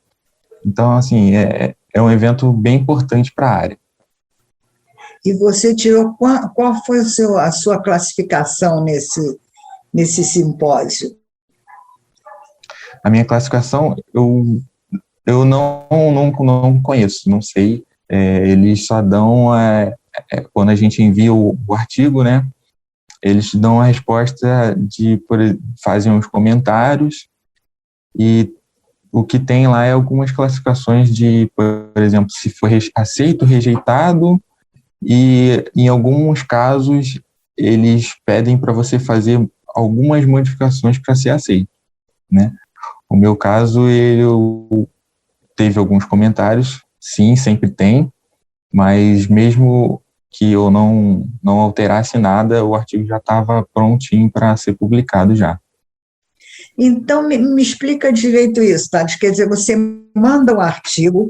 Então, assim, é um evento bem importante para a área. E você tirou, qual foi a sua classificação nesse simpósio? A minha classificação, eu não conheço, não sei. Eles só dão, quando a gente envia o artigo, né, eles dão a resposta fazem uns comentários, e o que tem lá é algumas classificações de, por exemplo, se foi aceito, rejeitado, e em alguns casos eles pedem para você fazer algumas modificações para ser aceito, né? O meu caso, eu teve alguns comentários, sim, sempre tem, mas mesmo que eu não alterasse nada, o artigo já estava prontinho para ser publicado já. Então, me explica direito isso, Tati. Quer dizer, você manda o artigo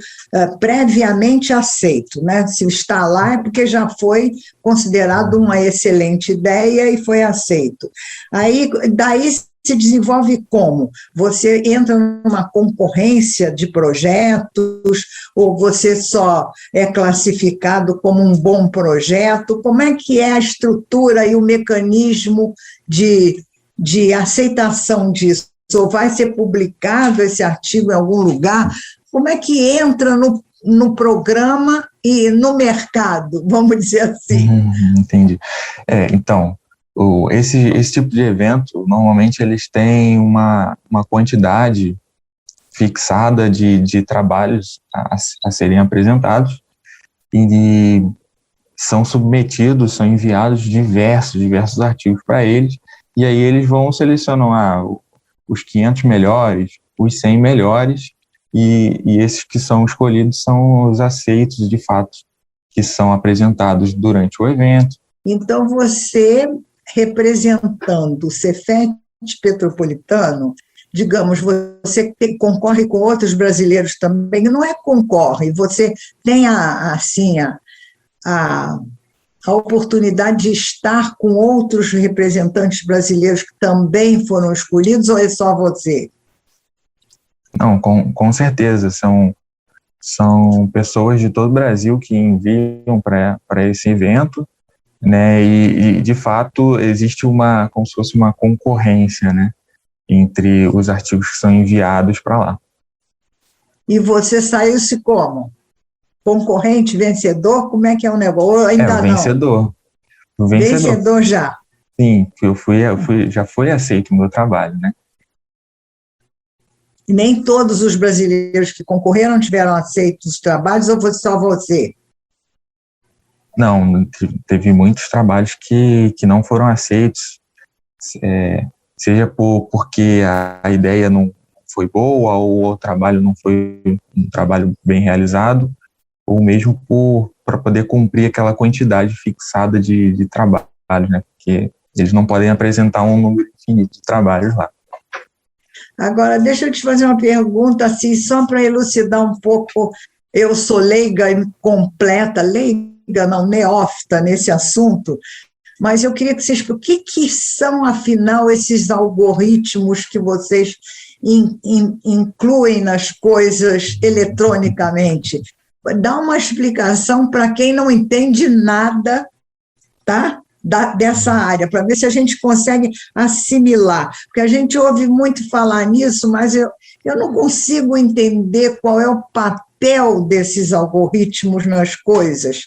previamente aceito, né? Se está lá é porque já foi considerado uma excelente ideia e foi aceito. Aí, daí se desenvolve como? Você entra numa concorrência de projetos ou você só é classificado como um bom projeto? Como é que é a estrutura e o mecanismo de aceitação disso? Ou vai ser publicado esse artigo em algum lugar? Como é que entra no programa e no mercado, vamos dizer assim? Entendi. Então, esse tipo de evento, normalmente eles têm uma quantidade fixada de trabalhos a serem apresentados e são submetidos, são enviados diversos artigos para eles, e aí eles vão selecionar os 500 melhores, os 100 melhores, e esses que são escolhidos são os aceitos de fato, que são apresentados durante o evento. Então, você, representando o Cefet Petropolitano, digamos, você concorre com outros brasileiros também, não é concorre, você tem a oportunidade de estar com outros representantes brasileiros que também foram escolhidos, ou é só você? Não, com certeza, são pessoas de todo o Brasil que enviam para esse evento, né, e de fato existe como se fosse uma concorrência, né, entre os artigos que são enviados para lá. E você saiu-se como? Concorrente, vencedor? Como é que é o negócio? Ou ainda vencedor. Não? Vencedor já? Sim, já foi aceito o meu trabalho, né? E nem todos os brasileiros que concorreram tiveram aceito os trabalhos, ou foi só você? Não, teve muitos trabalhos que não foram aceitos, seja porque a ideia não foi boa, ou o trabalho não foi um trabalho bem realizado, ou mesmo para poder cumprir aquela quantidade fixada de trabalhos, né? Porque eles não podem apresentar um número infinito de trabalhos lá. Agora, deixa eu te fazer uma pergunta, assim, só para elucidar um pouco. Eu sou leiga incompleta, leiga não, neófita nesse assunto, mas eu queria que vocês expliquem o que são, afinal, esses algoritmos que vocês incluem nas coisas eletronicamente. Dá uma explicação para quem não entende nada, tá? Dessa área, para ver se a gente consegue assimilar, porque a gente ouve muito falar nisso, mas eu não consigo entender qual é o papel desses algoritmos nas coisas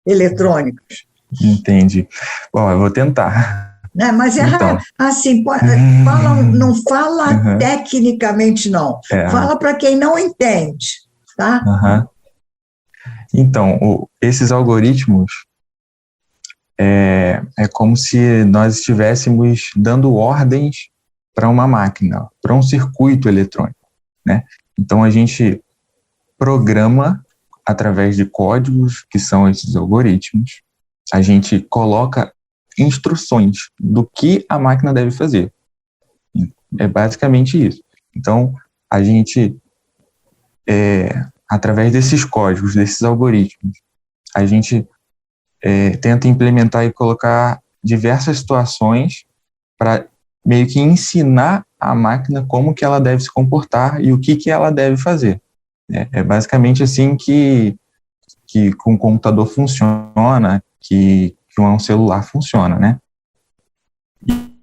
eletrônicas. Entendi. Bom, eu vou tentar. Mas então, assim, não fala tecnicamente, não. Fala para quem não entende, tá? Então, esses algoritmos, é como se nós estivéssemos dando ordens para uma máquina, para um circuito eletrônico, né? Então, a gente programa através de códigos, que são esses algoritmos, a gente coloca instruções do que a máquina deve fazer. É basicamente isso. Então, a gente, através desses códigos, desses algoritmos, a gente tenta implementar e colocar diversas situações para meio que ensinar a máquina como que ela deve se comportar e o que ela deve fazer. É basicamente assim que um computador funciona, que um celular funciona, né?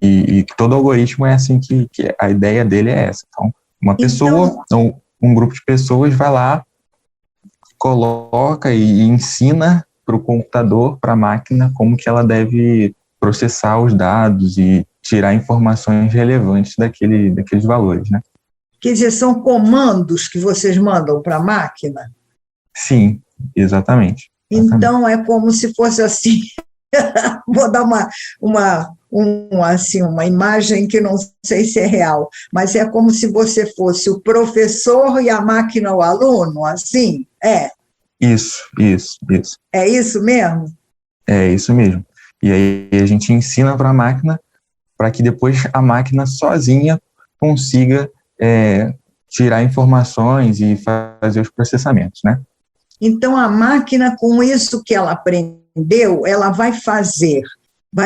E todo algoritmo é assim que a ideia dele é essa. Então, uma pessoa, então, um grupo de pessoas vai lá, coloca e ensina para o computador, para a máquina, como que ela deve processar os dados e tirar informações relevantes daqueles valores, né? Quer dizer, são comandos que vocês mandam para a máquina? Sim, exatamente. Então, é como se fosse assim, vou dar uma imagem que não sei se é real, mas é como se você fosse o professor e a máquina o aluno, assim? Isso. É isso mesmo? É isso mesmo. E aí a gente ensina para a máquina para que depois a máquina sozinha consiga tirar informações e fazer os processamentos, né? Então, a máquina, com isso que ela aprendeu, ela vai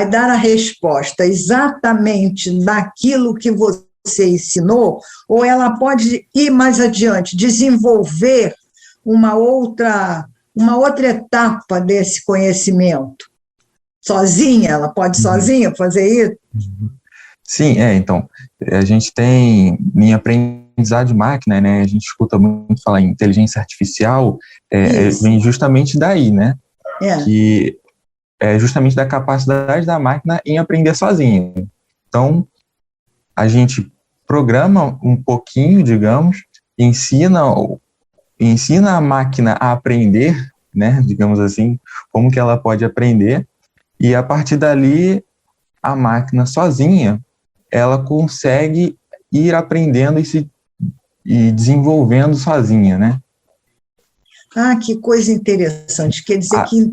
dar a resposta exatamente daquilo que você ensinou, ou ela pode ir mais adiante, desenvolver uma outra etapa desse conhecimento. Sozinha, ela pode sozinha fazer isso? Sim, então, a gente tem em aprendizado de máquina, né, a gente escuta muito falar em inteligência artificial, vem justamente daí, né, que é justamente da capacidade da máquina em aprender sozinha. Então, a gente programa um pouquinho, digamos, ensina a máquina a aprender, né, digamos assim, como que ela pode aprender, e a partir dali, a máquina sozinha, ela consegue ir aprendendo e desenvolvendo sozinha, né? Ah, que coisa interessante. Quer dizer que...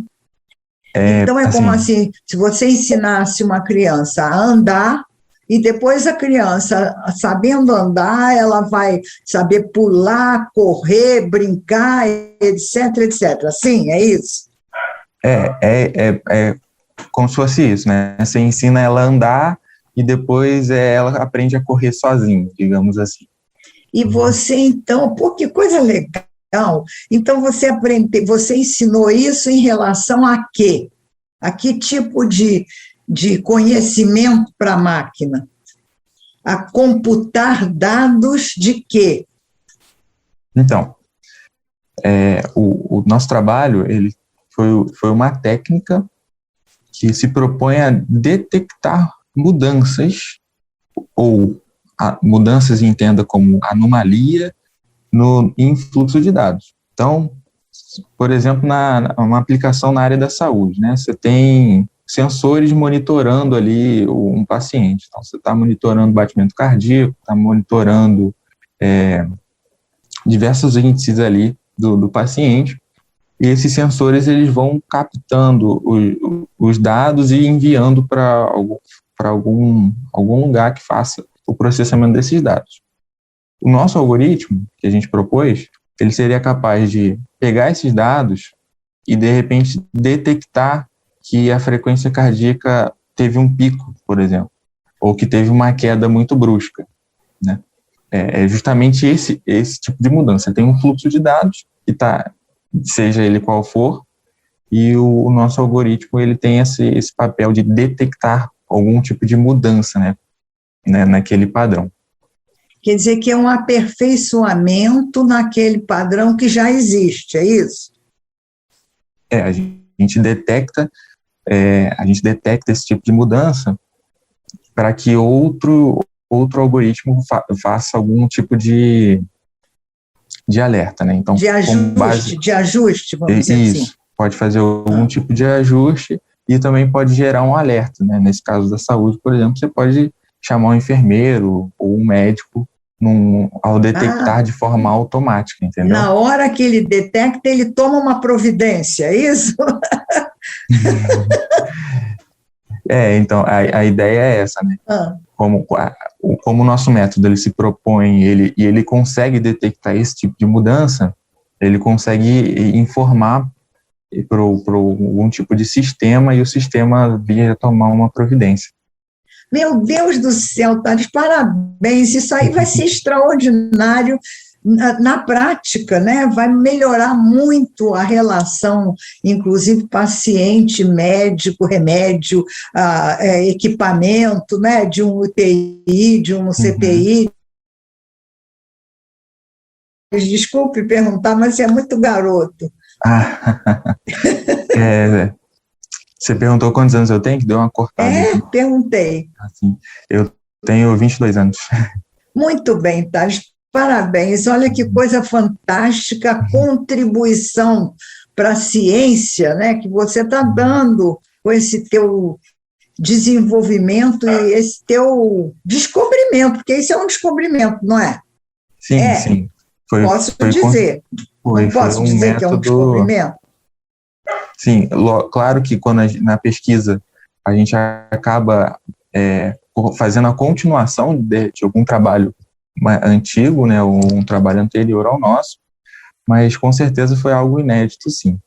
Então, é como assim, se você ensinasse uma criança a andar, e depois a criança, sabendo andar, ela vai saber pular, correr, brincar, etc, etc. Assim, é isso? É como se fosse isso, né? Você ensina ela a andar e depois ela aprende a correr sozinha, digamos assim. E você, então, pô, que coisa legal. Então, você ensinou isso em relação a quê? A que tipo de conhecimento para a máquina? A computar dados de quê? Então, o nosso trabalho ele foi uma técnica que se propõe a detectar mudanças, ou mudanças entenda como anomalia em fluxo de dados. Então, por exemplo, uma aplicação na área da saúde, né? Você tem sensores monitorando ali um paciente. Então, você está monitorando batimento cardíaco, está monitorando diversos índices ali do paciente, e esses sensores eles vão captando os dados e enviando para algum lugar que faça o processamento desses dados. O nosso algoritmo, que a gente propôs, ele seria capaz de pegar esses dados e, de repente, detectar que a frequência cardíaca teve um pico, por exemplo, ou que teve uma queda muito brusca, né? É justamente esse tipo de mudança. Tem um fluxo de dados que está, seja ele qual for, e o nosso algoritmo ele tem esse papel de detectar algum tipo de mudança, né, naquele padrão. Quer dizer que é um aperfeiçoamento naquele padrão que já existe, é isso? A gente detecta esse tipo de mudança para que outro algoritmo faça algum tipo de alerta, né? Então, de ajuste, vamos dizer assim. Isso, pode fazer algum tipo de ajuste e também pode gerar um alerta, né? Nesse caso da saúde, por exemplo, você pode chamar um enfermeiro ou um médico ao detectar de forma automática, entendeu? Na hora que ele detecta, ele toma uma providência, é isso? Então, a ideia é essa, né? Como o nosso método ele se propõe, ele consegue detectar esse tipo de mudança, ele consegue informar para algum tipo de sistema e o sistema vir a tomar uma providência. Meu Deus do céu, Thales, parabéns, isso aí vai ser extraordinário na prática, né? Vai melhorar muito a relação, inclusive paciente, médico, remédio, equipamento, né? De um UTI, de um CTI. Desculpe perguntar, mas você é muito garoto. Você perguntou quantos anos eu tenho, que deu uma cortada. Perguntei. Assim, eu tenho 22 anos. Muito bem, Thales, parabéns. Olha que coisa fantástica, a contribuição para a ciência, né, que você está dando com esse teu desenvolvimento e esse teu descobrimento, porque isso é um descobrimento, não é? Sim. Posso dizer. Não posso dizer que é um descobrimento? Sim, claro que quando na pesquisa a gente acaba fazendo a continuação de algum trabalho antigo, né, ou um trabalho anterior ao nosso, mas com certeza foi algo inédito, sim.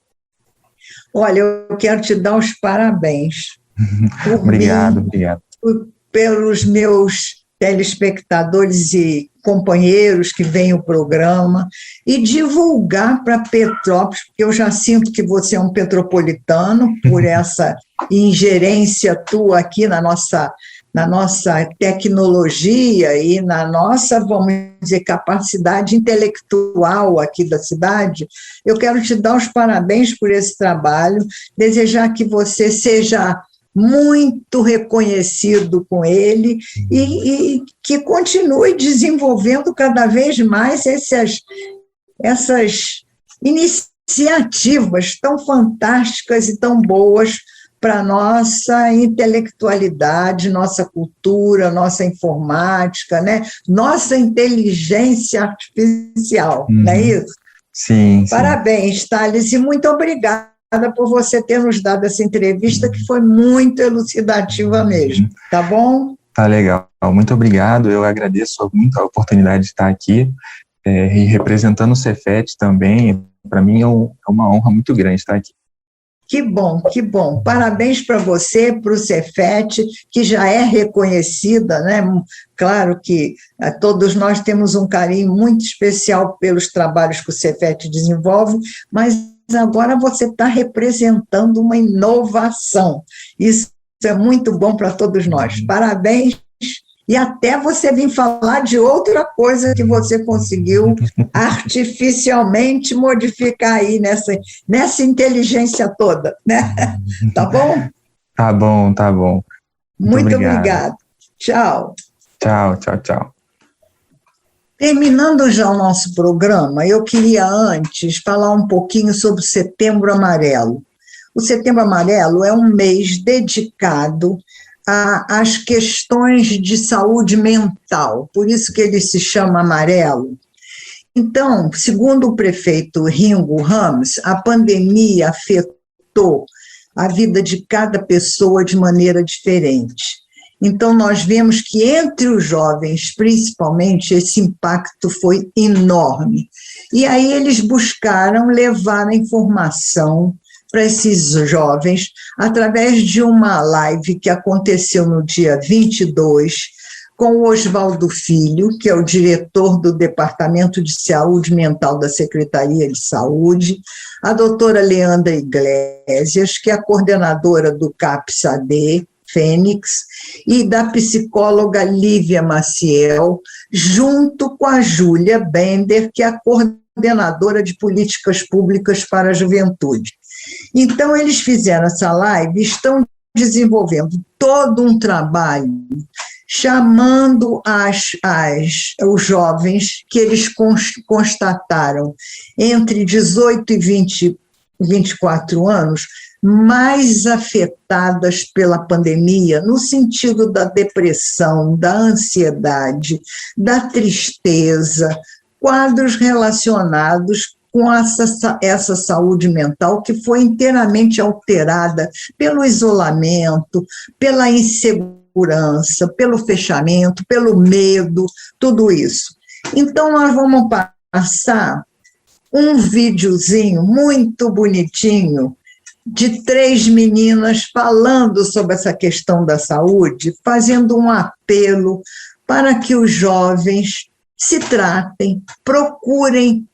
Olha, eu quero te dar os parabéns. Obrigado. Pelos meus telespectadores e companheiros que veem o programa, e divulgar para Petrópolis, porque eu já sinto que você é um petropolitano, por essa ingerência tua aqui na nossa tecnologia e na nossa, vamos dizer, capacidade intelectual aqui da cidade. Eu quero te dar os parabéns por esse trabalho, desejar que você seja muito reconhecido com ele e que continue desenvolvendo cada vez mais essas iniciativas tão fantásticas e tão boas para a nossa intelectualidade, nossa cultura, nossa informática, né? Nossa inteligência artificial, não é isso? Sim. Parabéns, Thales, e muito obrigada por você ter nos dado essa entrevista, que foi muito elucidativa mesmo, tá bom? Tá legal, muito obrigado, eu agradeço muito a oportunidade de estar aqui, e representando o Cefet também, para mim é uma honra muito grande estar aqui. Que bom, parabéns para você, para o Cefet, que já é reconhecida, né? Claro que todos nós temos um carinho muito especial pelos trabalhos que o Cefet desenvolve, mas agora você está representando uma inovação. Isso é muito bom para todos nós. Parabéns, e até você vir falar de outra coisa que você conseguiu artificialmente modificar aí nessa inteligência toda, né? Tá bom? Tá bom. Muito obrigado. Tchau. Tchau. Terminando já o nosso programa, eu queria antes falar um pouquinho sobre o Setembro Amarelo. O Setembro Amarelo é um mês dedicado às questões de saúde mental, por isso que ele se chama amarelo. Então, segundo o prefeito Ringo Ramos, a pandemia afetou a vida de cada pessoa de maneira diferente. Então, nós vemos que entre os jovens, principalmente, esse impacto foi enorme. E aí eles buscaram levar a informação para esses jovens através de uma live que aconteceu no dia 22, com o Oswaldo Filho, que é o diretor do Departamento de Saúde Mental da Secretaria de Saúde, a doutora Leandra Iglesias, que é a coordenadora do CAPS-AD, Fênix, e da psicóloga Lívia Maciel, junto com a Júlia Bender, que é a coordenadora de políticas públicas para a juventude. Então, eles fizeram essa live, estão desenvolvendo todo um trabalho, chamando os jovens que eles constataram entre 18 e 24 anos, mais afetadas pela pandemia, no sentido da depressão, da ansiedade, da tristeza, quadros relacionados com essa saúde mental que foi inteiramente alterada pelo isolamento, pela insegurança, pelo fechamento, pelo medo, tudo isso. Então, nós vamos passar um videozinho muito bonitinho de 3 meninas falando sobre essa questão da saúde, fazendo um apelo para que os jovens se tratem, procurem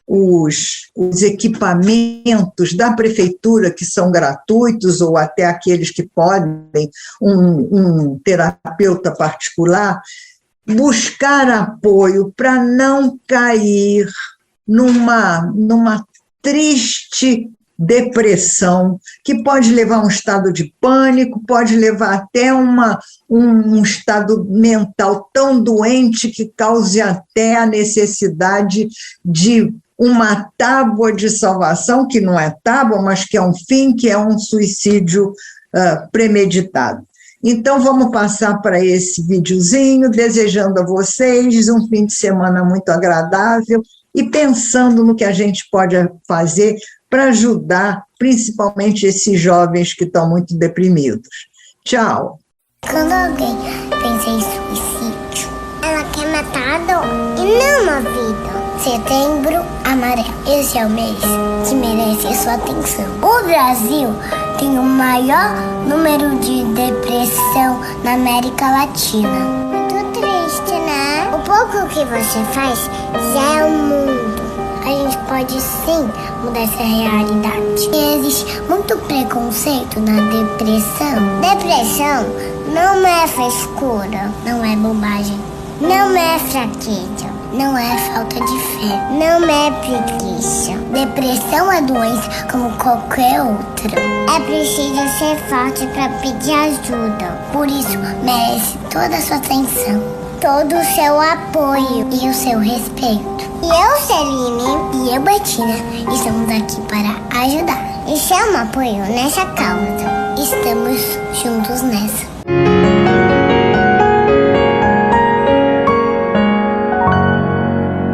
os equipamentos da prefeitura, que são gratuitos, ou até aqueles que podem, um terapeuta particular, buscar apoio para não cair numa triste depressão, que pode levar a um estado de pânico, pode levar até um estado mental tão doente que cause até a necessidade de uma tábua de salvação, que não é tábua, mas que é um fim, que é um suicídio premeditado. Então, vamos passar para esse videozinho, desejando a vocês um fim de semana muito agradável e pensando no que a gente pode fazer para ajudar, principalmente esses jovens que estão muito deprimidos. Tchau. Quando alguém pensa em suicídio, ela quer matar a dor e não a vida. Setembro Amarelo. Esse é o mês que merece sua atenção. O Brasil tem o maior número de depressão na América Latina. Muito triste, né? O pouco que você faz já é o mundo. A gente pode sim mudar essa realidade. Existe muito preconceito na depressão. Depressão não é frescura, não é bobagem, não é fraqueza, não é falta de fé, não é preguiça. Depressão é doença como qualquer outra. É preciso ser forte para pedir ajuda. Por isso, merece toda a sua atenção, todo o seu apoio e o seu respeito. E eu, Celine, e eu, Bettina, estamos aqui para ajudar. E chama apoio nessa causa. Estamos juntos nessa.